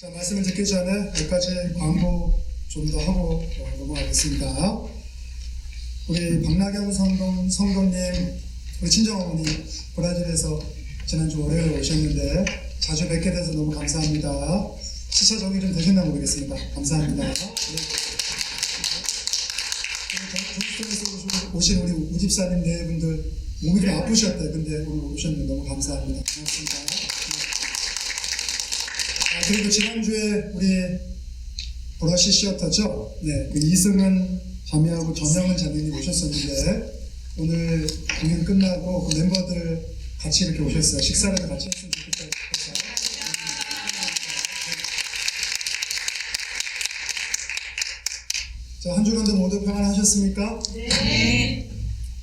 자, 말씀을 듣기 전에 몇 가지 광고 좀 더 하고 넘어가겠습니다. 우리 박나경 성도님, 우리 친정어머니 브라질에서 지난주 월요일에 오셨는데 자주 뵙게 돼서 너무 감사합니다. 시차 적응이 좀 되셨나 모르겠습니다. 감사합니다. 전국에서 오신 우리 우집사님 네 분들 몸이 좀 아프셨대. 근데 오늘 오셨는데 너무 감사합니다. 고맙습니다. 그리고 지난주에 우리 브러쉬 시어터죠. 네, 그 이승은 자매하고 전영은 자매님 오셨었는데 오늘 공연 끝나고 그 멤버들 같이 이렇게 오셨어요. 식사를 같이 했으면 좋겠다. 자, 한 주간도 모두 평안하셨습니까? 네.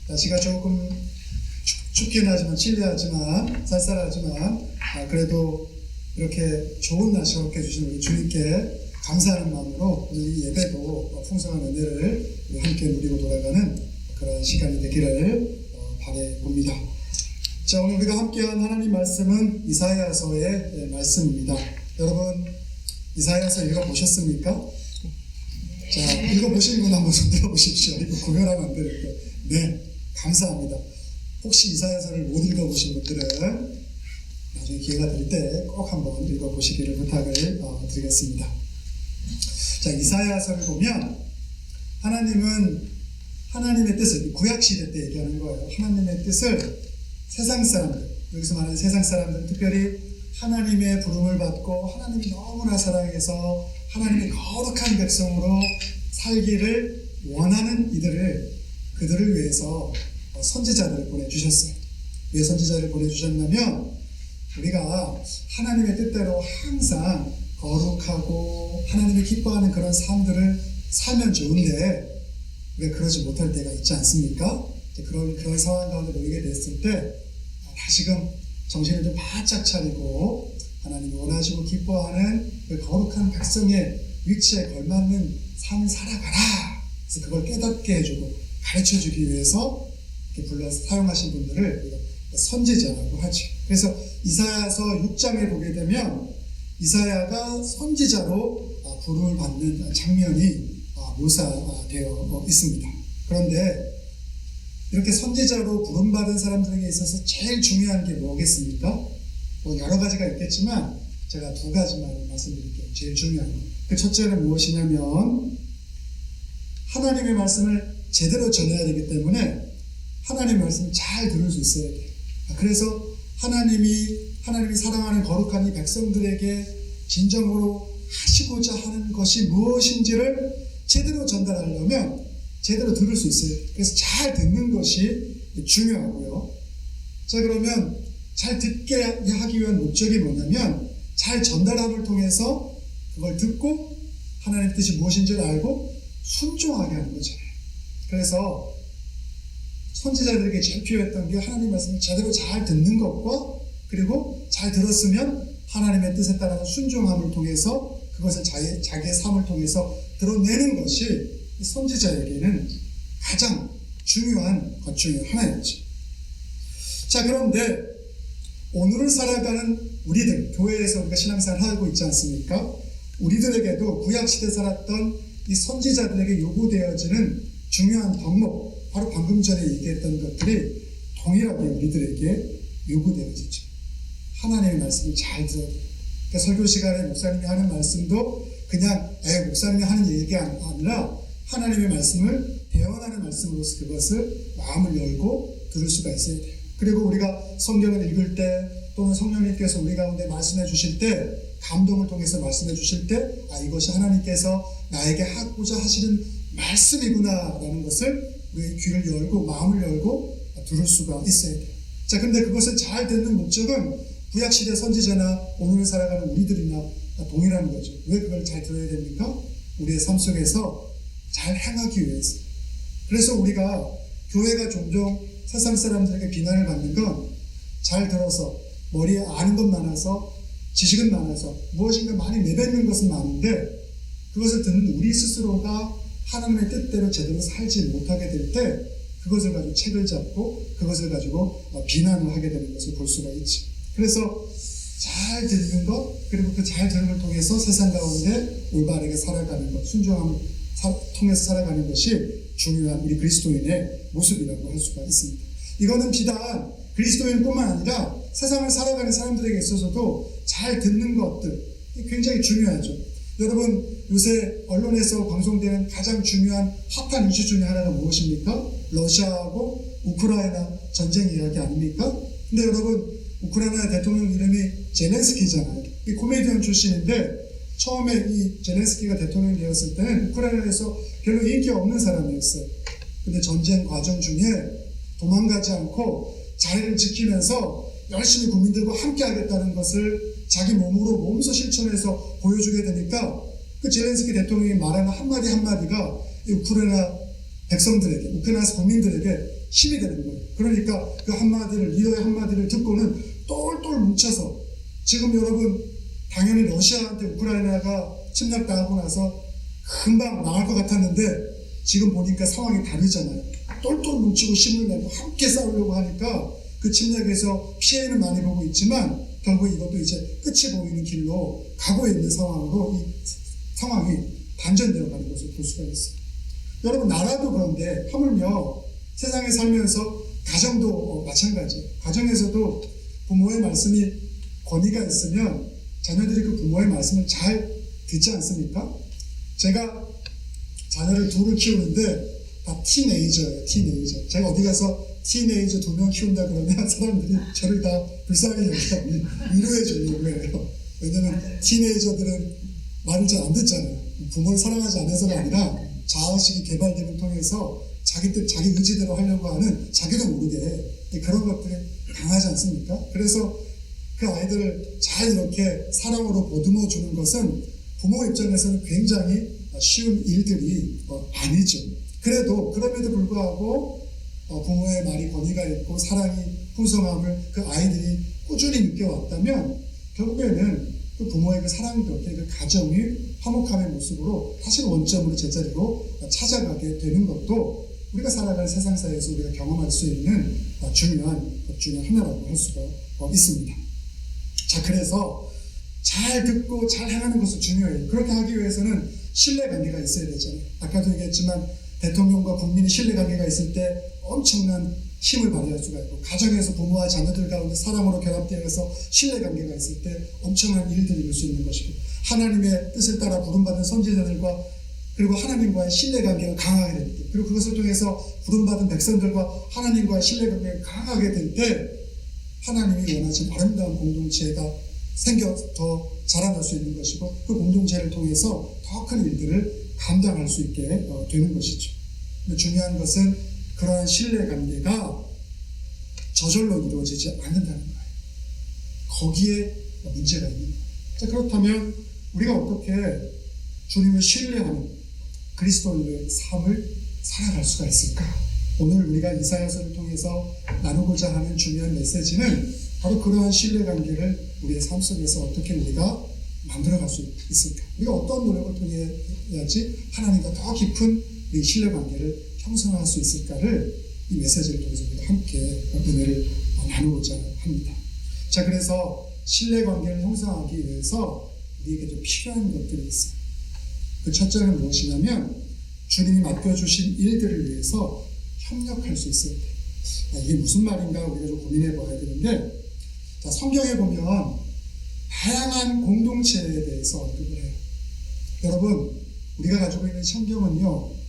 날씨가 조금 춥긴 하지만 칠리하지만 쌀쌀하지만 그래도 이렇게 좋은 날씨 얻게 해주신 우리 주님께 감사하는 마음으로 오늘 이 예배도 풍성한 은혜를 함께 누리고 돌아가는 그런 시간이 되기를 바라봅니다. 자, 오늘 우리가 함께한 하나님 말씀은 이사야서의 말씀입니다. 여러분 이사야서 읽어보셨습니까? 자, 읽어보신 분 한번 손 들어보십시오. 이거 구별하면 안 되니까. 네, 감사합니다. 혹시 이사야서를 못 읽어보신 분들은 나중에 기회가 될 때 꼭 한번 읽어보시기를 부탁을 드리겠습니다. 자, 이사야서를 보면 하나님은 하나님의 뜻을 구약시대 때 얘기하는 거예요. 하나님의 뜻을 세상 사람들, 여기서 말하는 세상 사람들, 특별히 하나님의 부름을 받고 하나님이 너무나 사랑해서 하나님의 거룩한 백성으로 살기를 원하는 그들을 위해서 선지자들을 보내주셨어요. 왜 선지자를 보내주셨냐면 우리가 하나님의 뜻대로 항상 거룩하고 하나님이 기뻐하는 그런 삶들을 살면 좋은데 왜 그러지 못할 때가 있지 않습니까? 그런 상황 가운데 놓이게 됐을 때 다시금 정신을 좀 바짝 차리고 하나님이 원하시고 기뻐하는 그 거룩한 백성의 위치에 걸맞는 삶을 살아가라. 그래서 그걸 깨닫게 해주고 가르쳐주기 위해서 이렇게 불러서 사용하신 분들을 우리가 선지자라고 하죠. 그래서 이사야서 6장에 보게 되면 이사야가 선지자로 부름을 받는 장면이 묘사되어 있습니다. 그런데 이렇게 선지자로 부름받은 사람들에게 있어서 제일 중요한 게 뭐겠습니까? 뭐 여러 가지가 있겠지만 제가 두 가지만 말씀드릴게요. 제일 중요한 거. 그 첫째는 무엇이냐면 하나님의 말씀을 제대로 전해야 되기 때문에 하나님의 말씀을 잘 들을 수 있어야 돼요. 그래서 하나님이 사랑하는 거룩한 이 백성들에게 진정으로 하시고자 하는 것이 무엇인지를 제대로 전달하려면 제대로 들을 수 있어요. 그래서 잘 듣는 것이 중요하고요. 자, 그러면 잘 듣게 하기 위한 목적이 뭐냐면 잘 전달함을 통해서 그걸 듣고 하나님의 뜻이 무엇인지를 알고 순종하게 하는 거잖아요. 그래서 선지자들에게 제일 필요했던 게 하나님 말씀을 제대로 잘 듣는 것과 그리고 잘 들었으면 하나님의 뜻에 따라서 순종함을 통해서 그것을 자기의 삶을 통해서 드러내는 것이 선지자에게는 가장 중요한 것 중에 하나였죠. 자, 그런데 오늘을 살아가는 우리들, 교회에서 우리가 신앙생활을 하고 있지 않습니까? 우리들에게도 구약시대에 살았던 이 선지자들에게 요구되어지는 중요한 덕목, 바로 방금 전에 얘기했던 것들이 동일하게 우리들에게 요구되어지죠. 하나님의 말씀을 잘 들어야 돼요. 그러니까 설교 시간에 목사님이 하는 말씀도 그냥 목사님이 하는 얘기가 아니라 하나님의 말씀을 대언하는 말씀으로서 그것을 마음을 열고 들을 수가 있어야 돼요. 그리고 우리가 성경을 읽을 때 또는 성령님께서 우리 가운데 말씀해 주실 때 감동을 통해서 말씀해 주실 때 이것이 하나님께서 나에게 하고자 하시는 말씀이구나 라는 것을 우리의 귀를 열고 마음을 열고 들을 수가 있어야 돼요. 자, 근데 그것을 잘 듣는 목적은 구약시대 선지자나 오늘을 살아가는 우리들이나 동일한 거죠. 왜 그걸 잘 들어야 됩니까? 우리의 삶 속에서 잘 행하기 위해서. 그래서 우리가 교회가 종종 세상 사람들에게 비난을 받는 건 잘 들어서 머리에 아는 것 많아서 지식은 많아서 무엇인가 많이 내뱉는 것은 많은데 그것을 듣는 우리 스스로가 하나님의 뜻대로 제대로 살지 못하게 될 때 그것을 가지고 책을 잡고 그것을 가지고 비난을 하게 되는 것을 볼 수가 있지. 그래서 잘 듣는 것, 그리고 그 잘 들음을 통해서 세상 가운데 올바르게 살아가는 것, 순종함을 통해서 살아가는 것이 중요한 우리 그리스도인의 모습이라고 할 수가 있습니다. 이거는 비단 그리스도인뿐만 아니라 세상을 살아가는 사람들에게 있어서도 잘 듣는 것들 굉장히 중요하죠. 여러분, 요새 언론에서 방송되는 가장 중요한 핫한 이슈 중에 하나가 무엇입니까? 러시아하고 우크라이나 전쟁 이야기 아닙니까? 근데 여러분, 우크라이나 대통령 이름이 젤렌스키잖아요. 이 코미디언 출신인데 처음에 이 젤렌스키가 대통령이 되었을 때는 우크라이나에서 별로 인기 없는 사람이었어요. 근데 전쟁 과정 중에 도망가지 않고 자리를 지키면서 열심히 국민들과 함께 하겠다는 것을 자기 몸으로 몸소 실천해서 보여주게 되니까 그 젤렌스키 대통령이 말하는 한마디 한마디가 우크라이나 백성들에게, 우크라이나 국민들에게 힘이 되는 거예요. 그러니까 그 한마디를, 리더의 한마디를 듣고는 똘똘 뭉쳐서 지금 여러분 당연히 러시아한테 우크라이나가 침략당하고 나서 금방 망할 것 같았는데 지금 보니까 상황이 다르잖아요. 똘똘 뭉치고 힘을 내고 함께 싸우려고 하니까 그 침략에서 피해는 많이 보고 있지만 결국 이것도 이제 끝이 보이는 길로 가고 있는 상황으로 이 상황이 반전되어 가는 것을 볼 수가 있어요. 여러분, 나라도 그런데 하물며 세상에 살면서 가정도 마찬가지예요. 가정에서도 부모의 말씀이 권위가 있으면 자녀들이 그 부모의 말씀을 잘 듣지 않습니까? 제가 자녀를 둘을 키우는데 다 티네이저예요. 티네이저. 제가 어디 가서 티네이저 2명 키운다 그러면 사람들이 저를 다 불쌍히 여겨 위로해 주려고 해요. 왜냐면 티네이저들은 말을 잘 안 듣잖아요. 부모를 사랑하지 않아서가 아니라 자아식이 개발됨을 통해서 자기 의지대로 하려고 하는 자기도 모르게 그런 것들이 강하지 않습니까? 그래서 그 아이들을 잘 이렇게 사랑으로 보듬어 주는 것은 부모 입장에서는 굉장히 쉬운 일들이 아니죠. 그럼에도 불구하고 부모의 말이 권위가 있고 사랑이 풍성함을 그 아이들이 꾸준히 느껴왔다면 결국에는 그 부모의 그 사랑 덕에 그 가정이 화목함의 모습으로 다시 원점으로 제자리로 찾아가게 되는 것도 우리가 살아가는 세상사에서 우리가 경험할 수 있는 중요한 것 중에 하나라고 할 수가 있습니다. 자, 그래서 잘 듣고 잘 행하는 것은 중요해요. 그렇게 하기 위해서는 신뢰관계가 있어야 되잖아요. 아까도 얘기했지만 대통령과 국민이 신뢰관계가 있을 때 엄청난 힘을 발휘할 수가 있고, 가정에서 부모와 자녀들 가운데 사랑으로 결합되어서 신뢰관계가 있을 때 엄청난 일들이 이룰 수 있는 것이고, 하나님의 뜻을 따라 부름받은 선지자들과 그리고 하나님과의 신뢰관계가 강하게 될 때, 그리고 그것을 통해서 부름받은 백성들과 하나님과의 신뢰관계가 강하게 될 때 하나님이 원하시는 아름다운 공동체가 더 자라날 수 있는 것이고, 그 공동체를 통해서 더 큰 일들을 감당할 수 있게 되는 것이죠. 근데 중요한 것은 그러한 신뢰관계가 저절로 이루어지지 않는다는 거예요. 거기에 문제가 있는 거예요. 자, 그렇다면 우리가 어떻게 주님을 신뢰하는 그리스도인의 삶을 살아갈 수가 있을까? 오늘 우리가 이사야서를 통해서 나누고자 하는 중요한 메시지는 바로 그러한 신뢰관계를 우리의 삶 속에서 어떻게 우리가 만들어갈 수 있을까? 우리가 어떤 노력을 통해야지 하나님과 더 깊은 우리 신뢰관계를 형성할 수 있을까를 이 메시지를 통해서 우리가 함께 은혜를 나누고자 합니다. 자, 그래서 신뢰관계를 형성하기 위해서 우리에게 좀 필요한 것들이 있어요. 그 첫째는 무엇이냐면 주님이 맡겨주신 일들을 위해서 협력할 수 있어야 돼요. 이게 무슨 말인가 우리가 좀 고민해 봐야 되는데, 자, 성경에 보면 다양한 공동체에 대해서 언급을 해요. 여러분, 우리가 가지고 있는 성경은요,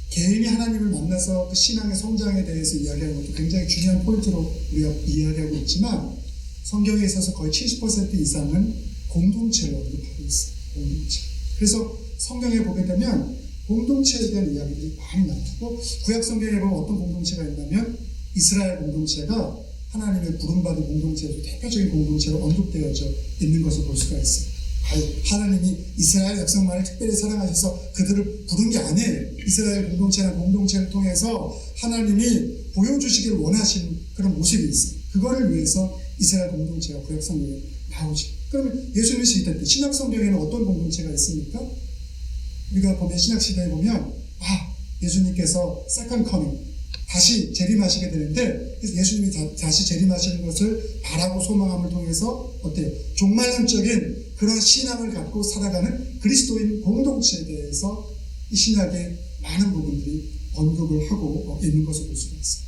개인이 하나님을 만나서 그 신앙의 성장에 대해서 이야기하는 것도 굉장히 중요한 포인트로 우리가 이야기하고 있지만, 성경에 있어서 거의 70% 이상은 공동체를 언급하고 있어요. 공동체. 그래서 성경에 보게 되면 공동체에 대한 이야기들이 많이 나오고, 구약 성경에 보면 어떤 공동체가 있냐면 이스라엘 공동체가 하나님의 부름받은 공동체에서 대표적인 공동체로 언급되어져 있는 것을 볼 수가 있어요. 하나님이 이스라엘 백성만을 특별히 사랑하셔서 그들을 부른 게 아니에요. 이스라엘 공동체나 공동체를 통해서 하나님이 보여주시길 원하시는 그런 모습이 있어요. 그거를 위해서 이스라엘 공동체가 구약 성경에 나오죠. 그러면 예수님 시대 때 신약 성경에는 어떤 공동체가 있습니까? 우리가 보면 신약 시대에 보면 예수님께서 세컨드 커밍 다시 재림하시게 되는데, 그래서 예수님이 다시 재림하시는 것을 바라고 소망함을 통해서 어때요? 종말론적인 그런 신앙을 갖고 살아가는 그리스도인 공동체에 대해서 이 신약의 많은 부분들이 언급을 하고 있는 것을 볼 수가 있어요.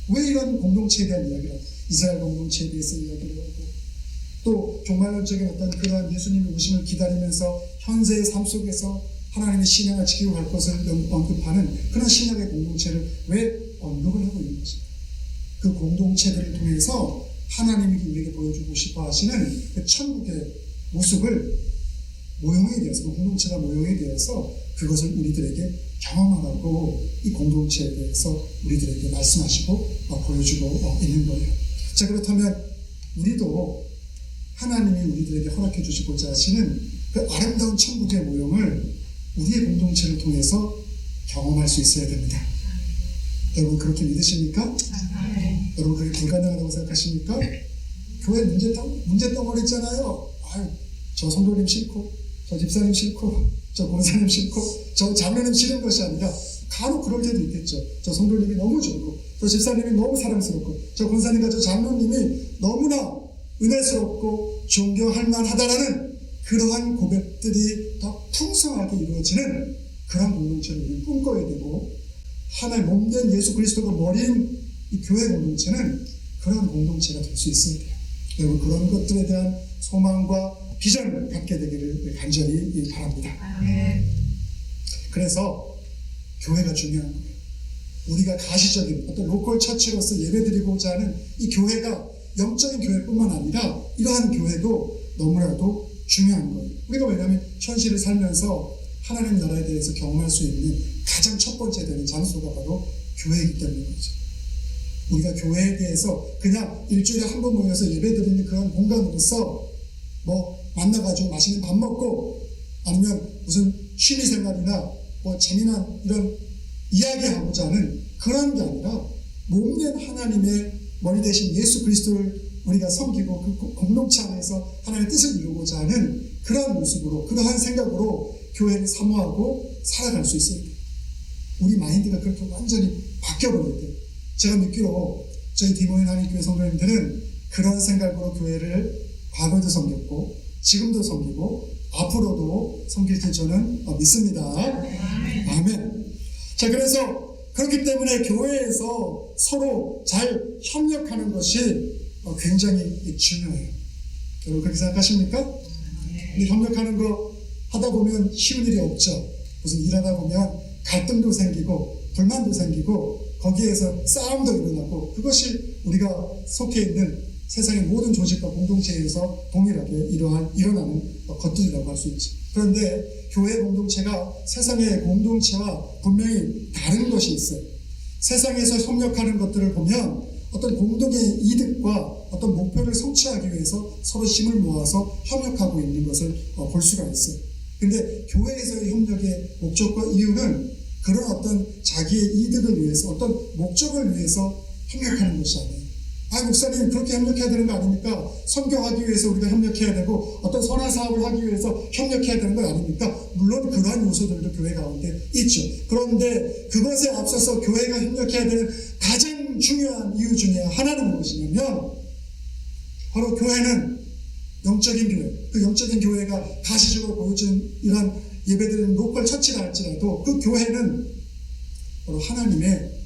왜 이런 공동체에 대한 이야기를 하고 이스라엘 공동체에 대해서 이야기를 하고 또 종말론적인 어떤 그러한 예수님의 오심을 기다리면서 현재의 삶 속에서 하나님의 신앙을 지키고 갈 것을 언급하는 그런 신약의 공동체를 왜 언급을 하고 있는 것입니다. 그 공동체들을 통해서 하나님이 우리에게 보여주고 싶어 하시는 그 천국의 모습을 모형에 대해서, 그 공동체가 모형에 대해서 그것을 우리들에게 경험하라고 이 공동체에 대해서 우리들에게 말씀하시고 보여주고 있는 거예요. 자, 그렇다면 우리도 하나님이 우리들에게 허락해 주시고자 하시는 그 아름다운 천국의 모형을 우리의 공동체를 통해서 경험할 수 있어야 됩니다. 여러분 그렇게 믿으십니까? 여러분 그게 불가능하다고 생각하십니까? 교회 문제 덩어리 있잖아요. 아유, 저 성도님 싫고, 저 집사님 싫고, 저 권사님 싫고, 저 장로님 싫은 것이 아니라 간혹 그럴 때도 있겠죠. 저 성도님이 너무 좋고, 저 집사님이 너무 사랑스럽고, 저 권사님과 저 장로님이 너무나 은혜스럽고 존경할 만하다라는 그러한 고백들이 더 풍성하게 이루어지는 그런 공동체를 우리는 꿈꿔야 되고, 하나의 몸된 예수 그리스도가 머리인 이 교회 공동체는 그런 공동체가 될 수 있어야 돼요. 여러분 그런 것들에 대한 소망과 비전을 갖게 되기를 간절히 바랍니다. 그래서 교회가 중요한 거예요. 우리가 가시적인 어떤 로컬 처치로서 예배드리고자 하는 이 교회가 영적인 교회뿐만 아니라 이러한 교회도 너무나도 중요한 거예요. 우리가 왜냐하면 현실을 살면서 하나님 나라에 대해서 경험할 수 있는 가장 첫 번째 되는 장소가 바로 교회이기 때문인 거죠. 우리가 교회에 대해서 그냥 일주일에 한 번 모여서 예배드리는 그런 공간으로서 뭐 만나가지고 맛있는 밥 먹고 아니면 무슨 취미생활이나 뭐 재미난 이런 이야기하고자 하는 그런 게 아니라 몸된 하나님의 머리 대신 예수 그리스도를 우리가 섬기고 그 공동체 안에서 하나님의 뜻을 이루고자 하는 그런 모습으로, 그러한 생각으로 교회를 사모하고 살아갈 수 있어야 돼요. 우리 마인드가 그렇게 완전히 바뀌어버려야 돼요. 제가 믿기로 저희 디모인 한인교회 성도님들은 그런 생각으로 교회를 과거에도 섬겼고 지금도 섬기고 앞으로도 섬길 줄 저는 믿습니다. 아멘. 자, 그래서 그렇기 때문에 교회에서 서로 잘 협력하는 것이 굉장히 중요해요. 여러분 그렇게 생각하십니까? 근데 협력하는 거 하다 보면 쉬운 일이 없죠. 무슨 일하다 보면 갈등도 생기고 불만도 생기고 거기에서 싸움도 일어나고, 그것이 우리가 속해 있는 세상의 모든 조직과 공동체에서 동일하게 일어나는 것들이라고 할 수 있죠. 그런데 교회 공동체가 세상의 공동체와 분명히 다른 것이 있어요. 세상에서 협력하는 것들을 보면 어떤 공동의 이득과 어떤 목표를 성취하기 위해서 서로 힘을 모아서 협력하고 있는 것을 볼 수가 있어요. 근데 교회에서의 협력의 목적과 이유는 그런 어떤 자기의 이득을 위해서, 어떤 목적을 위해서 협력하는 것이 아니에요. 아, 목사님 그렇게 협력해야 되는 거 아닙니까? 선교하기 위해서 우리가 협력해야 되고 어떤 선한 사업을 하기 위해서 협력해야 되는 거 아닙니까? 물론 그러한 요소들도 교회 가운데 있죠. 그런데 그것에 앞서서 교회가 협력해야 되는 가장 중요한 이유 중에 하나는 무엇이냐면 바로 교회는 영적인 교회, 그 영적인 교회가 가시적으로 보여준 이런 예배드리는 로컬 처치라 할지라도 그 교회는 바로 하나님의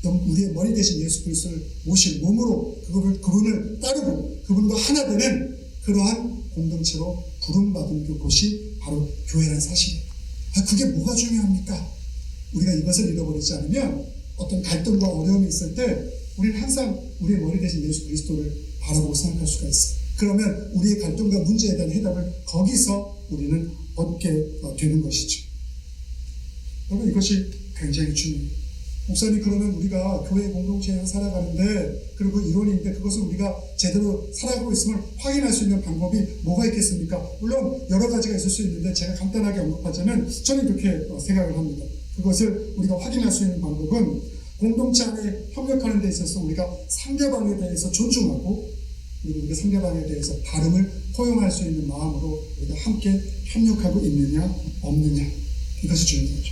우리의 머리 대신 예수 그리스도를 모실 몸으로 그분을 따르고 그분과 하나 되는 그러한 공동체로 부름받은 그곳이 바로 교회라는 사실이에요. 그게 뭐가 중요합니까? 우리가 이것을 잃어버리지 않으면 어떤 갈등과 어려움이 있을 때 우리는 항상 우리의 머리 대신 예수 그리스도를 바라보고 생각할 수가 있어요. 그러면 우리의 갈등과 문제에 대한 해답을 거기서 우리는 얻게 되는 것이죠. 여러분 이것이 굉장히 중요해요. 목사님 그러면 우리가 교회 공동체에서 살아가는데 그리고 이론인데 그것을 우리가 제대로 살아가고 있음을 확인할 수 있는 방법이 뭐가 있겠습니까? 물론 여러 가지가 있을 수 있는데 제가 간단하게 언급하자면 저는 이렇게 생각을 합니다. 그것을 우리가 확인할 수 있는 방법은 공동체 안에 협력하는 데 있어서 우리가 상대방에 대해서 존중하고 그리고 우리가 상대방에 대해서 다름을 포용할 수 있는 마음으로 우리가 함께 협력하고 있느냐 없느냐, 이것이 중요하죠.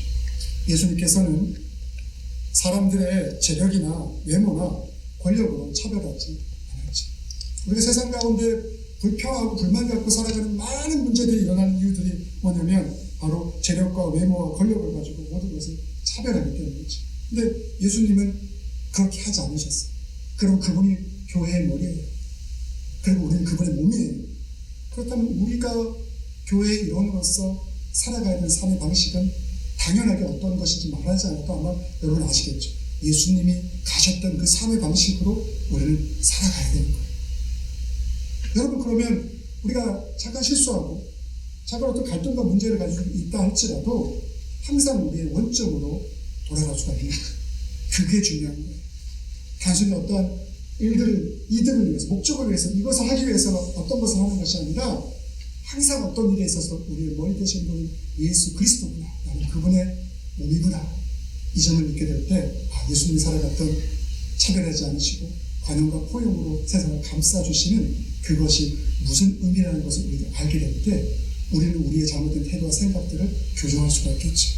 예수님께서는 사람들의 재력이나 외모나 권력으로 차별하지 않았죠. 우리가 세상 가운데 불평하고 불만 갖고 살아가는 많은 문제들이 일어나는 이유들이 뭐냐면 바로 재력과 외모와 권력을 가지고 모든 것을 차별하기 때문이죠. 근데 예수님은 그렇게 하지 않으셨어요. 그럼 그분이 교회의 머리예요. 그리고 우리는 그분의 몸이에요. 그렇다면 우리가 교회의 일원으로서 살아가야 되는 삶의 방식은 당연하게 어떤 것인지 말하지 않아도 아마 여러분 아시겠죠. 예수님이 가셨던 그 삶의 방식으로 우리는 살아가야 되는 거예요. 여러분, 그러면 우리가 잠깐 실수하고 잠깐 어떤 갈등과 문제를 가지고 있다 할지라도 항상 우리의 원점으로 돌아갈 수가 있는 거예요. 그게 중요한 거예요. 단순히 어떤 이득을 위해서, 목적을 위해서, 이것을 하기 위해서 어떤 것을 하는 것이 아니라 항상 어떤 일에 있어서 우리의 머리 되신 분은 예수 그리스도구나, 나는 그분의 몸이구나, 이 점을 믿게 될 때 예수님이 살아갔던 차별하지 않으시고 관용과 포용으로 세상을 감싸주시는 그것이 무슨 의미라는 것을 우리가 알게 될 때 우리는 우리의 잘못된 태도와 생각들을 교정할 수가 있겠죠.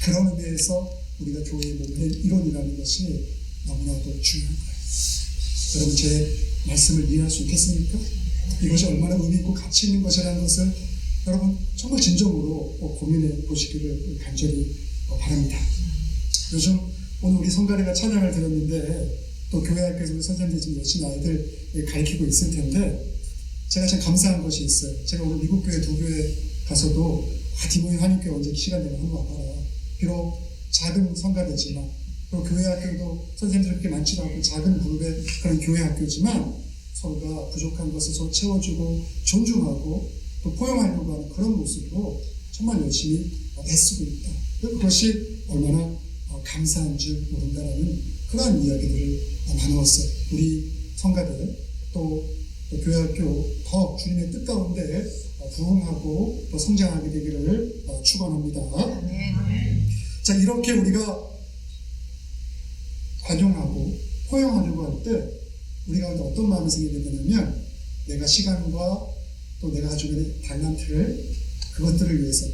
그런 의미에서 우리가 교회의 몸된 일원이라는 것이 너무나도 중요한 거예요. 여러분, 제 말씀을 이해할 수 있겠습니까? 이것이 얼마나 의미 있고 가치 있는 것이라는 것을 여러분 정말 진정으로 고민해 보시기를 간절히 바랍니다. 요즘 오늘 우리 성가래가 찬양을 들었는데 또 교회 학교에서 우리 선생님들이 지금 열심히 아이들 가르치고 있을 텐데 제가 참 감사한 것이 있어요. 제가 오늘 미국 교회 두 교회 가서도 디모인 한인교회 언제 시간 되면 한번 와봐라. 비록 작은 성가대지만 또 교회 학교도 선생님들 그렇게 많지도 않고 작은 그룹의 그런 교회 학교지만 서로가 부족한 것을 서로 채워주고 존중하고 또 포용하려고 하는 그런 모습으로 정말 열심히 애쓰고 있다. 그것이 얼마나 감사한 줄 모른다라는 그러한 이야기들을 나누었어요. 우리 성가들 또 교회학교 더 주님의 뜻 가운데 부흥하고 또 성장하게 되기를 축원합니다. 자, 이렇게 우리가 관용하고 포용하려고 할 때 우리가 어떤 마음이 생기게 되냐면 내가 시간과 또 내가 가지고 있는 달란트를 그것들을 위해서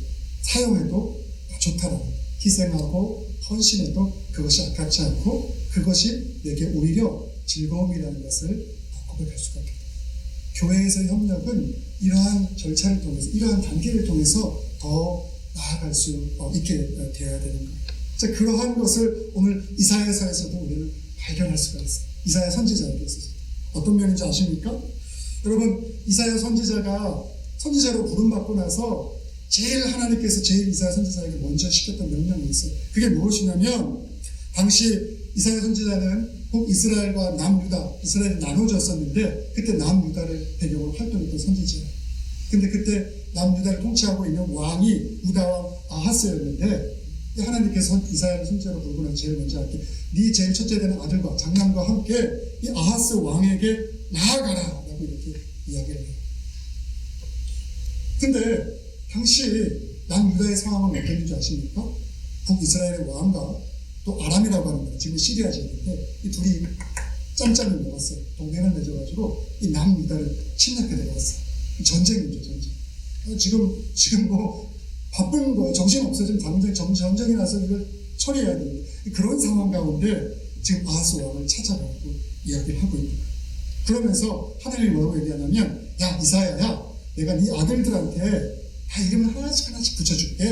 사용해도 좋다라는, 희생하고 헌신해도 그것이 아깝지 않고 그것이 내게 오히려 즐거움이라는 것을 고백할 수가 있겠다. 교회에서의 협력은 이러한 절차를 통해서, 이러한 단계를 통해서 더 나아갈 수 있게 되어야 되는 거예요. 자, 그러한 것을 오늘 이사야서에서도 우리는 발견할 수가 있어요. 이사야 선지자에게 있어서 어떤 면인지 아십니까? 여러분, 이사야 선지자로 부름받고 나서 하나님께서 이사야 선지자에게 먼저 시켰던 명령이 있어요. 그게 무엇이냐면 당시 이사야 선지자는 북이스라엘과 남유다, 이스라엘이 나눠졌었는데 그때 남유다를 배경으로 활동했던 선지자예요. 근데 그때 남유다를 통치하고 있는 왕이 유다왕 아하스였는데 하나님께서 이사야를 선지자로 부르고 나서 제일 먼저 할게, 네 제일 첫째 되는 아들과 장남과 함께 이 아하스 왕에게 나아가라 라고 이렇게 이야기를 해요. 근데 당시 남유다의 상황은 어땠는지 아십니까? 북이스라엘의 왕과 또 아람이라고 하는 거예요. 지금 시리아 지역인데 이 둘이 짬짬이 먹었어요. 동맹을 맺어가지고 이 남유다를 침략해 들어갔어요. 전쟁이죠, 전쟁. 지금 뭐 바쁜 거예요. 정신 없어요. 지금 당장 전쟁이 나서 이걸 처리해야 되는데 그런 상황 가운데 지금 아하스 왕을 찾아가고 이야기를 하고 있는 거예요. 그러면서 하나님이 뭐라고 얘기하냐면, 야 이사야야, 내가 네 아들들한테 다 이름을 하나씩 붙여줄게.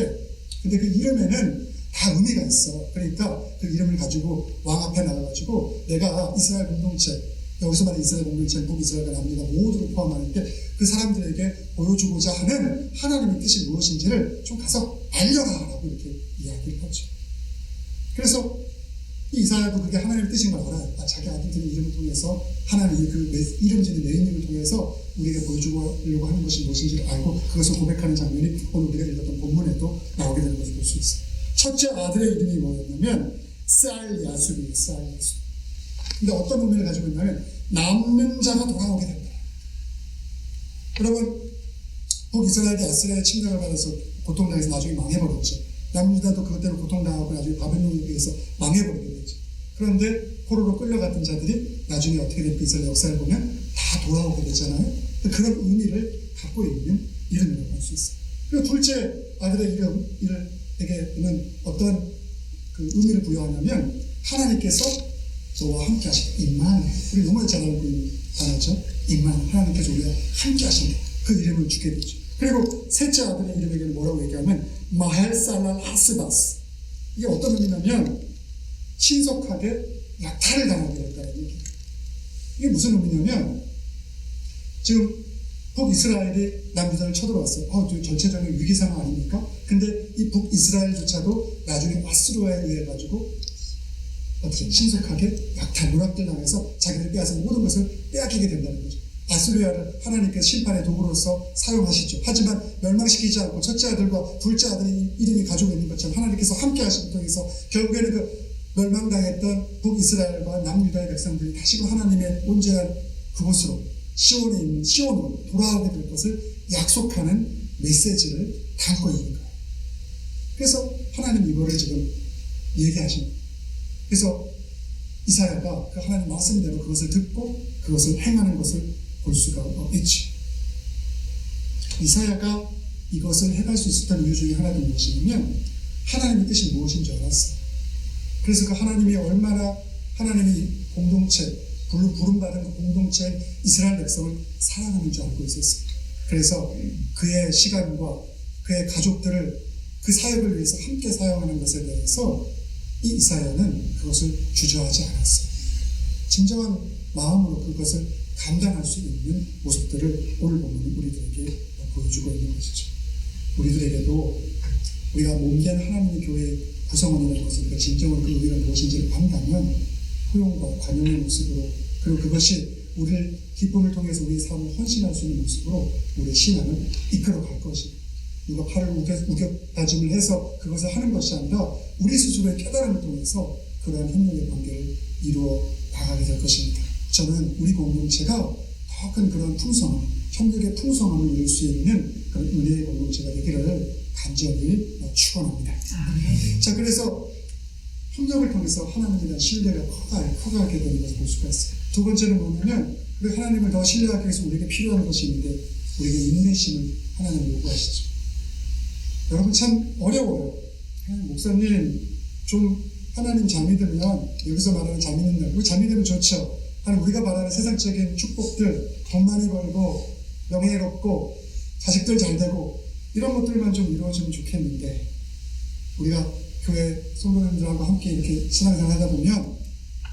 근데 그 이름에는 다 의미가 있어. 그러니까 그 이름을 가지고 왕 앞에 나가가지고 내가 이스라엘 공동체, 여기서 말하는 이스라엘 공동체는 북이스라엘과 남유다 모두를 포함하는데 그 사람들에게 보여주고자 하는 하나님의 뜻이 무엇인지를 좀 가서 알려라 라고 이렇게 이야기를 하죠. 그래서 이사야도 그게 하나님의 뜻인 걸 알아요. 자기 아들들의 이름을 통해서 하나님이 그 이름 짓는 네이밍을 통해서 우리에게 보여주려고 하는 것이 무엇인지를 알고 그것을 고백하는 장면이 오늘 우리가 읽었던 본문에도 나오게 되는 것을 볼 수 있어요. 첫째 아들의 이름이 뭐였냐면 쌀야숲이에요. 쌀야숲. 근데 어떤 의미를 가지고 있냐면 남는 자가 돌아오게 된다. 여러분, 북이스라엘이 아스리아의 침략을 받아서 고통당해서 나중에 망해버렸죠. 남유다도 그것 때문에 고통당하고 나중에 바벨론에 의해서 망해버리게 됐죠. 그런데 포로로 끌려갔던 자들이 나중에 어떻게 됩니까? 이스라엘 역사를 보면 다 돌아오게 되잖아요. 그런 의미를 갖고 있는 이름이라고 할 수 있어요. 그리고 둘째 아들의 이름에게는 어떤 그 의미를 부여하냐면 하나님께서 너와 함께 하신다. 임마누엘. 우리 너무 잘 알고 있는 단어죠. 임마누엘. 하나님께서 우리와 함께 하신다. 그 이름을 주게 되죠. 그리고 셋째 아들의 이름에게는 뭐라고 얘기하면 마헬살랄 하스바스. 이게 어떤 의미냐면 신속하게 약탈을 당하게 됐다는 얘기예요. 이게 무슨 의미냐면 지금 북이스라엘이 남유다를 쳐들어왔어요. 전체적인 위기 상황 아닙니까? 근데 이 북이스라엘조차도 나중에 아수르에 의해 가지고 어떻게 신속하게 약탈 문학들 당해서 자기들 빼앗은 모든 것을 빼앗기게 된다는 거죠. 아수리아를 하나님께서 심판의 도구로서 사용하시죠. 하지만 멸망시키지 않고 첫째 아들과 둘째 아들의 이름이 가지고 있는 것처럼 하나님께서 함께 하심을 통해서 결국에는 그 멸망당했던 북이스라엘과 남유다의 백성들이 다시금 하나님의 온전한 그곳으로 시온에 있는 시온으로 돌아오게 될 것을 약속하는 메시지를 담고 있는 거예요. 그래서 하나님 이거를 지금 얘기하신 거예요. 그래서 이사야가 그 하나님 말씀대로 그것을 듣고 그것을 행하는 것을 볼 수가 있지. 이사야가 이것을 해갈 수 있었던 이유 중에 하나는 무엇이냐면 하나님의 뜻이 무엇인 줄 알았어요. 그래서 그 하나님이 얼마나 하나님이 공동체, 부름받은 그 공동체 이스라엘 백성을 사랑하는 줄 알고 있었어요. 그래서 그의 시간과 그의 가족들을 그 사역을 위해서 함께 사용하는 것에 대해서 이 이사야는 그것을 주저하지 않았어요. 진정한 마음으로 그것을 감당할 수 있는 모습들을 오늘 보면 우리들에게 보여주고 있는 것이죠. 우리들에게도 우리가 몸된 하나님의 교회의 구성원이라는 것을 그 진정으로 그 의미가 무엇인지를 안다면 포용과 관용의 모습으로 그리고 그것이 우리를 기쁨을 통해서 우리의 삶을 헌신할 수 있는 모습으로 우리의 신앙을 이끌어갈 것입니다. 누가 팔을 우겨다짐을 해서 그것을 하는 것이 아니라 우리 스스로의 깨달음을 통해서 그러한 협력의 관계를 이루어 나가게 될 것입니다. 저는 우리 공동체가 더 큰 그런 풍성함, 협력의 풍성함을 이룰 수 있는 그런 은혜의 공동체가 되기를 간절히 축원합니다. 자, 그래서 협력을 통해서 하나님에 대한 신뢰가 커가게 되는 것을 볼 수가 있어요. 두 번째는 뭐냐면 우리 하나님을 더 신뢰하기 위해서 우리에게 필요한 것이 있는데 우리에게 인내심을 하나님 요구하시죠. 여러분 참 어려워요. 목사님 좀 하나님 잘 믿으면 여기서 말하는 잘 믿는 날 우리 잘 믿으면 좋죠. 하나님 우리가 말하는 세상적인 축복들 돈 많이 벌고 명예롭고 자식들 잘 되고 이런 것들만 좀 이루어지면 좋겠는데 우리가 교회 성도님들하고 함께 이렇게 신앙생활 하다 보면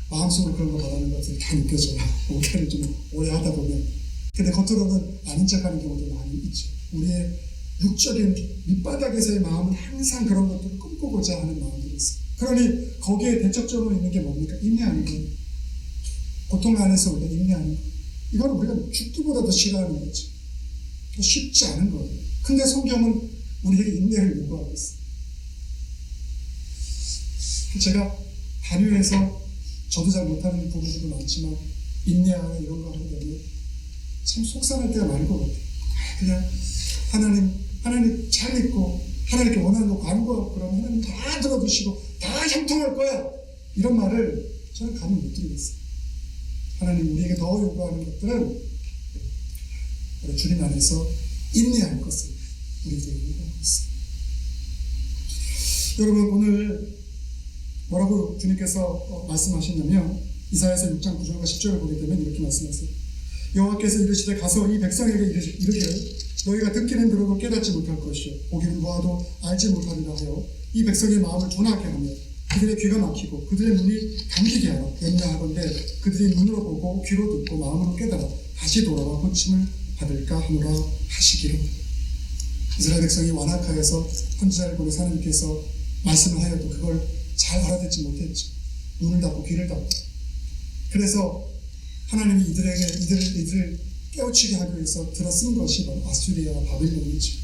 마음속으로 그런 거 바라는 것들이 다 느껴져요. 목회를 좀 오래 하다 보면. 근데 겉으로는 아닌 척하는 경우도 많이 있죠. 우리의 육적인 밑바닥에서의 마음은 항상 그런 것들을 꿈꾸고자 하는 마음들이 있어요. 그러니 거기에 대척적으로 있는 게 뭡니까? 인내하는 거예요. 고통 안에서 우리가 인내하는 거. 이건 우리가 죽기보다도 싫어하는 거죠. 쉽지 않은 거예요. 근데 성경은 우리에게 인내를 요구하고 있어요. 제가 단위에서 저도 잘 못하는 부분들도 많지만 인내하는 이런 거 하게 되면 참 속상할 때가 많을 것 같아요. 그냥 하나님 잘 믿고 하나님께 원하는 거 간구하고 그러면 하나님 다 들어주시고 다 형통할 거야. 이런 말을 저는 감히 못 드리겠어요. 하나님 우리에게 더 요구하는 것들은 주님 안에서 인내할 것을 우리에게 요구하고 있어요. 여러분 오늘 뭐라고 주님께서 말씀하셨냐면 이사야서 6장 9절과 10절을 보게 되면 이렇게 말씀하세요. 여호와께서 이르시되 가서 이 백성에게 이르기를 너희가 듣기는 들어도 깨닫지 못할 것이요 보기는 보아도 알지 못하리라 하여 이 백성의 마음을 둔하게 하며 그들의 귀가 막히고 그들의 눈이 감기게 하라. 염려하건대 그들이 눈으로 보고 귀로 듣고 마음으로 깨달아 다시 돌아와 고침을 받을까 하노라 하시기로. 이스라엘 백성이 완악하여서 선지자를 보내 하나님께서 말씀을 하여도 그걸 잘 알아듣지 못했죠. 눈을 닫고 귀를 닫고. 그래서 하나님이 이들을 깨우치게 하기 위해서 들어쓴 것이 바로 아수리아와 바벨론이죠.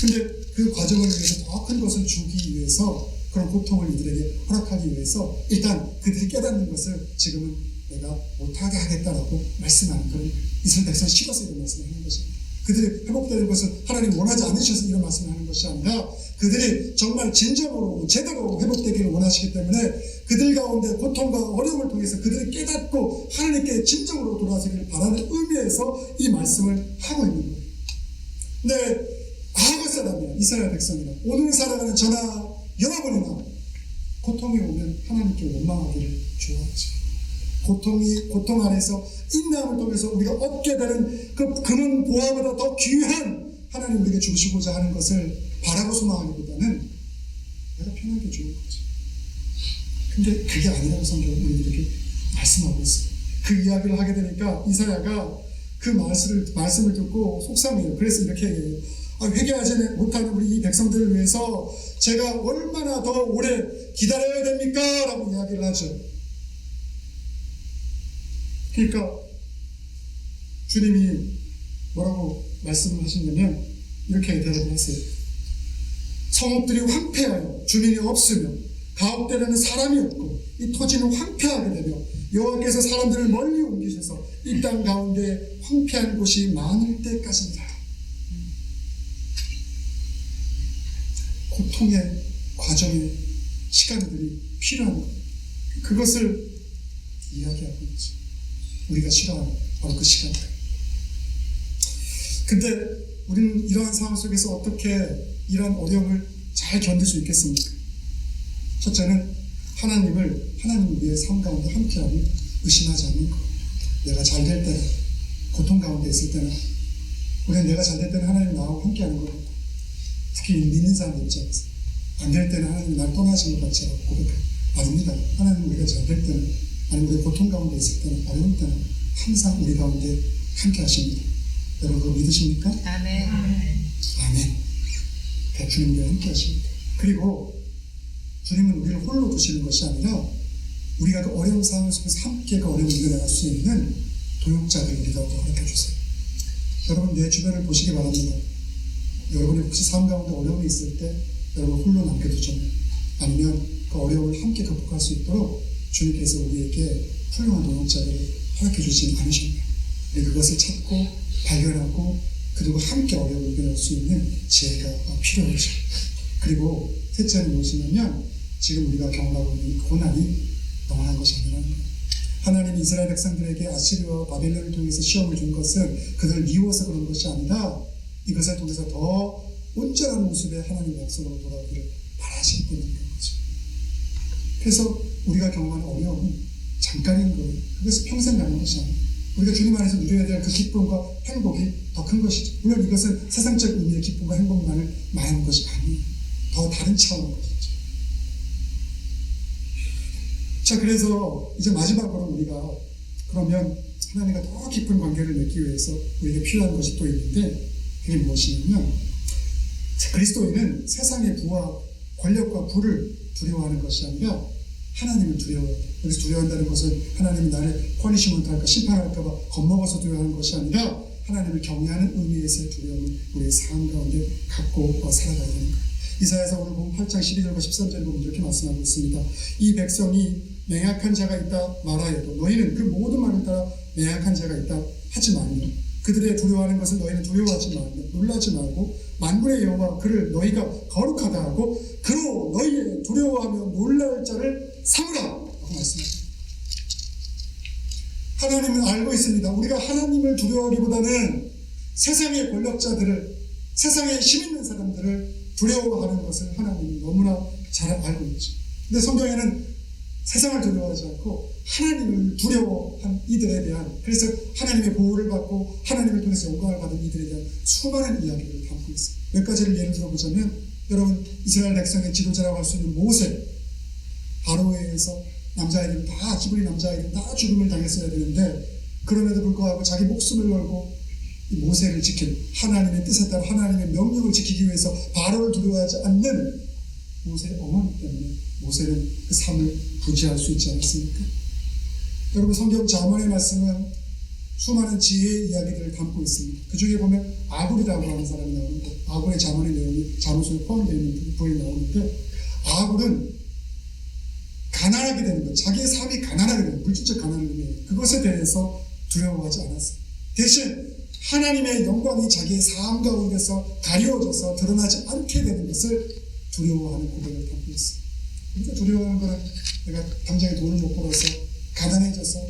근데 그 과정을 위해서 더 큰 것을 주기 위해서 그런 고통을 이들에게 허락하기 위해서 일단 그들이 깨닫는 것을 지금은 내가 못하게 하겠다라고 말씀하는 그런 이스라엘 백성이 식어서 이런 말씀을 하는 것입니다. 그들이 회복되는 것을 하나님 원하지 않으셔서 이런 말씀을 하는 것이 아니라 그들이 정말 진정으로 제대로 회복되기를 원하시기 때문에 그들 가운데 고통과 어려움을 통해서 그들이 깨닫고 하나님께 진정으로 돌아서기를 바라는 의미에서 이 말씀을 하고 있는 거예요. 근데 과거 사람이나 이스라엘 백성이나 오늘 살아가는 저나 여러분이나 고통이 오면 하나님께 원망하기를 좋아하죠. 고통 안에서 인내함을 통해서 우리가 얻게 되는 그 금은 보화보다 더 귀한 하나님 우리에게 주시고자 하는 것을 바라고 소망하기보다는 내가 편하게 주는 거죠. 근데 그게 아니라고 성경은 우리들에게 말씀하고 있어요. 그 이야기를 하게 되니까 이사야가 그 말씀을 듣고 속상해요. 그래서 이렇게 얘기해요. 회개하지 못하는 우리 이 백성들을 위해서 제가 얼마나 더 오래 기다려야 됩니까? 라고 이야기를 하죠. 그러니까 주님이 뭐라고 말씀을 하시냐면 이렇게 대답을 하세요. 성읍들이 황폐하여 주민이 없으며 가옥되려는 사람이 없고 이 토지는 황폐하게 되며 여호와께서 사람들을 멀리 옮기셔서 이 땅 가운데 황폐한 곳이 많을 때까지입니다. 고통의 과정의 시간들이 필요한 것, 그것을 이야기하고 있죠. 우리가 싫어하는 바로 그 시간들. 근데 우리는 이러한 상황 속에서 어떻게 이러한 어려움을 잘 견딜 수 있겠습니까? 첫째는 하나님 우리의 삶 가운데 함께함을 의심하지 않는 것. 내가 잘 될 때나 고통 가운데 있을 때나 우리는 내가 잘 될 때는 하나님 나하고 함께하는 것 같고, 특히 믿는 사람들 입장에서 안 될 때는 하나님 날 떠나신 것 같지 않고 아닙니다. 하나님 우리가 잘 될 때는, 아니면 우리 고통 가운데 있을 때는, 어려울 때는 항상 우리 가운데 함께 하십니다. 여러분 그거 믿으십니까? 아멘. 아멘. 주님과 함께 하십니다. 그리고 주님은 우리를 홀로 두시는 것이 아니라 우리가 그 어려운 상황 속에서 함께 그 어려움을 이겨나갈 수 있는 동역자들을 우리가 허락해 주세요. 여러분 내 주변을 보시기 바랍니다. 여러분이 혹시 삶 가운데 어려움이 있을 때 여러분 홀로 남겨두죠. 아니면 그 어려움을 함께 극복할 수 있도록 주님께서 우리에게 훌륭한 동역자들을 허락해 주지 않으십니다. 그것을 찾고 발견하고 그리고 함께 어려움을 이겨낼 수 있는 지혜가 필요하죠. 그리고 셋째는 무엇이냐면 지금 우리가 경험하고 있는 고난이 영원한 것이 아니라는 거예요. 하나님이 이스라엘 백성들에게 아시리아와 바벨론을 통해서 시험을 준 것은 그들을 미워서 그런 것이 아니라 이것을 통해서 더 온전한 모습의 하나님 백성으로 돌아오기를 바라시기 때문인 거죠. 그래서 우리가 경험하는 어려움은 잠깐인 거예요. 그것이 평생 가는 것이 아니에요. 우리가 주님 안에서 누려야 될 그 기쁨과 행복이 더 큰 것이죠. 물론 이것은 세상적 의미의 기쁨과 행복만을 말하는 것이 아니에요. 더 다른 차원의 것이죠. 자, 그래서 이제 마지막으로 우리가 그러면 하나님과 더 깊은 관계를 맺기 위해서 우리에게 필요한 것이 또 있는데 그게 무엇이냐면 그리스도인은 세상의 부와 권력과 부를 두려워하는 것이 아니라 하나님을 두려워해요. 여기서 두려워한다는 것은 하나님이 나를 퍼니시먼트 할까 심판할까 봐 겁먹어서 두려워하는 것이 아니라 하나님을 경외하는 의미에서의 두려움을 우리의 삶 가운데 갖고 살아가야 되는 거예요. 이사야서 오늘 보면 8장 12절과 13절 보면 이렇게 말씀하고 있습니다. 이 백성이 맹약한 자가 있다 말하여도 너희는 그 모든 말을 따라 맹약한 자가 있다 하지 말며 그들의 두려워하는 것을 너희는 두려워하지 말며 놀라지 말고 만군의 여호와 그를 너희가 거룩하다 하고 그로 너희의 두려워하며 놀랄 자를 삼으라 라고 말씀합니다. 하나님은 알고 있습니다. 우리가 하나님을 두려워하기보다는 세상의 권력자들을, 세상에 힘 있는 사람들을 두려워하는 것을 하나님은 너무나 잘 알고 있죠. 근데 성경에는 세상을 두려워하지 않고 하나님을 두려워한 이들에 대한, 그래서 하나님의 보호를 받고 하나님을 통해서 영광을 받은 이들에 대한 수많은 이야기를 담고 있어요. 몇 가지를 예를 들어보자면 여러분 이스라엘 백성의 지도자라고 할 수 있는 모세, 바로에 의해서 남자아이들 다 히브리 남자아이들 다 죽음을 당했어야 되는데 그럼에도 불구하고 자기 목숨을 걸고 이 모세를 지킨 하나님의 뜻에 따라 하나님의 명령을 지키기 위해서 바로를 두려워하지 않는 모세의 어머니 때문에 모세는 그 삶을 부지할 수 있지 않았습니까? 여러분 성경 잠언의 말씀은 수많은 지혜의 이야기들을 담고 있습니다. 그 중에 보면 아굴이라고 하는 사람이 나오는데 아굴의 잠언의 내용이 잠언 속에 포함되어 있는 부분이 나오는데 아굴은 가난하게 되는 것, 자기의 삶이 가난하게 되는 물질적 가난을 그것에 대해서 두려워하지 않았어요. 대신 하나님의 영광이 자기의 삶 가운데서 가려워져서 드러나지 않게 되는 것을 두려워하는 고백을 담고 있어요. 그러니까 두려워하는 것은 내가 당장에 돈을 못 벌어서 가난해져서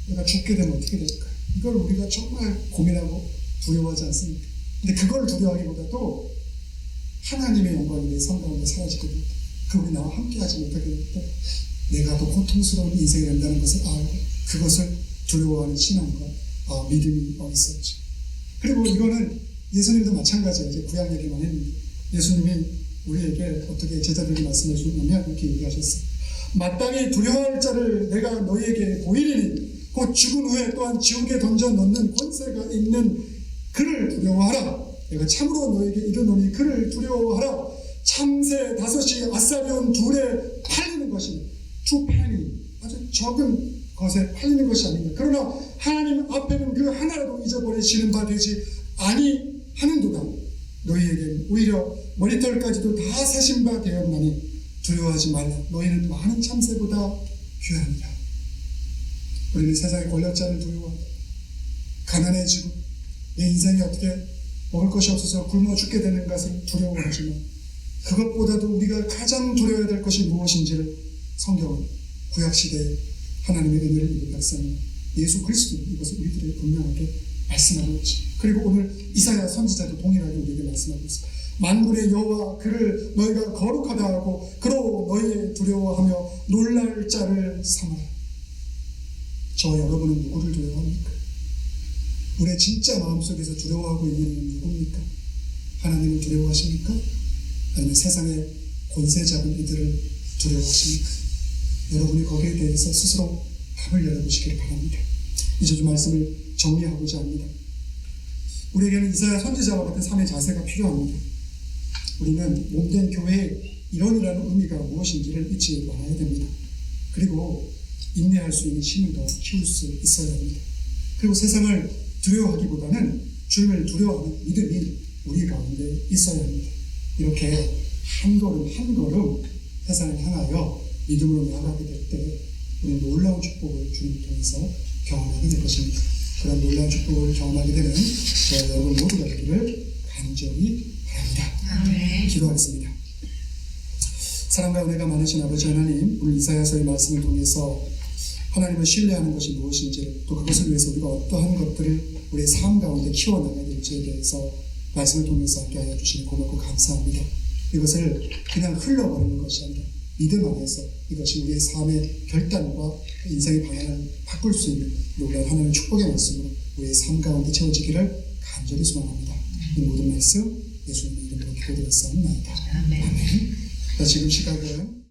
내가 죽게 되면 어떻게 될까? 이걸 우리가 정말 고민하고 두려워하지 않습니까? 근데 그걸 두려워하기보다도 하나님의 영광이 내 삶 가운데 사라지게 됩니다. 그 우리 나와 함께 하지 못하게 될 때 내가 더 고통스러운 인생이 된다는 것을 알고 그것을 두려워하는 신앙과 믿음이 있었죠. 그리고 이거는 예수님도 마찬가지예요. 이제 구약 얘기만 했는데 예수님이 우리에게 어떻게 제자들에게 말씀해 주냐면 이렇게 얘기하셨어요. 마땅히 두려워할 자를 내가 너희에게 보이리니 곧 죽은 후에 또한 지옥에 던져 넣는 권세가 있는 그를 두려워하라. 내가 참으로 너에게 이르노니 그를 두려워하라. 참새 5이 아사리온 2에 팔리는 것이 2penny 아주 적은 것에 팔리는 것이 아닌가. 그러나 하나님 앞에는 그 하나라도 잊어버리시는 바 되지 아니하는도다. 너희에게 오히려 머리털까지도 다 세신 바 되었나니 두려워하지 말라. 너희는 많은 참새보다 귀하니라. 우리는 세상의 권력자를 두려워한다. 가난해지고 내 인생이 어떻게 먹을 것이 없어서 굶어 죽게 되는 것을 두려워하지만 그것보다도 우리가 가장 두려워해야 될 것이 무엇인지를 성경은 구약시대에 하나님의 은혜를 입은 백성은 예수 그리스도 이것을 우리들에게 분명하게 말씀하고 있죠. 그리고 오늘 이사야 선지자도 동일하게 우리에게 말씀하고 있습니다. 만군의 여호와 그를 너희가 거룩하다 하고 그로 너희의 두려워하며 놀랄 자를 삼아라. 저 여러분은 누구를 두려워합니까? 우리의 진짜 마음속에서 두려워하고 있는 이는 누굽니까? 하나님을 두려워하십니까? 아니면 세상의 권세 잡은 이들을 두려워하십니까? 여러분이 거기에 대해서 스스로 답을 열어보시기를 바랍니다. 이제 좀 말씀을 정리하고자 합니다. 우리에게는 이사야 선지자와 같은 삶의 자세가 필요합니다. 우리는 몸된 교회의 이론이라는 의미가 무엇인지를 잊지 말아야 됩니다. 그리고 인내할 수 있는 힘을 더 키울 수 있어야 합니다. 그리고 세상을 두려워하기보다는 주님을 두려워하는 믿음이 우리 가운데 있어야 합니다. 이렇게 한 걸음 한 걸음 세상을 향하여 믿음으로 나아가게 될 때 우리는 놀라운 축복을 주님 통해서 경험하게 될 것입니다. 그런 놀라운 축복을 경험하게 되는 저와 여러분 모두가 되기를 간절히 바랍니다. 아멘. 기도하겠습니다. 사랑과 은혜가 많으신 아버지 하나님, 오늘 이사야서의 말씀을 통해서 하나님을 신뢰하는 것이 무엇인지 또 그것을 위해서 우리가 어떠한 것들을 우리의 삶 가운데 키워나가야 될지에 대해서 말씀을 통해서 함께하여 주시니 고맙고 감사합니다. 이것을 그냥 흘러버리는 것이 아니라 믿음 안에서 이것이 우리의 삶의 결단과 인생의 방향을 바꿀 수 있는 놀라운 하나님의 축복의 말씀으로 우리의 삶 가운데 채워지기를 간절히 소망합니다. 이 모든 말씀 예수님의 이름으로 기도드렸사옵나이다. 아멘. 지금 시각은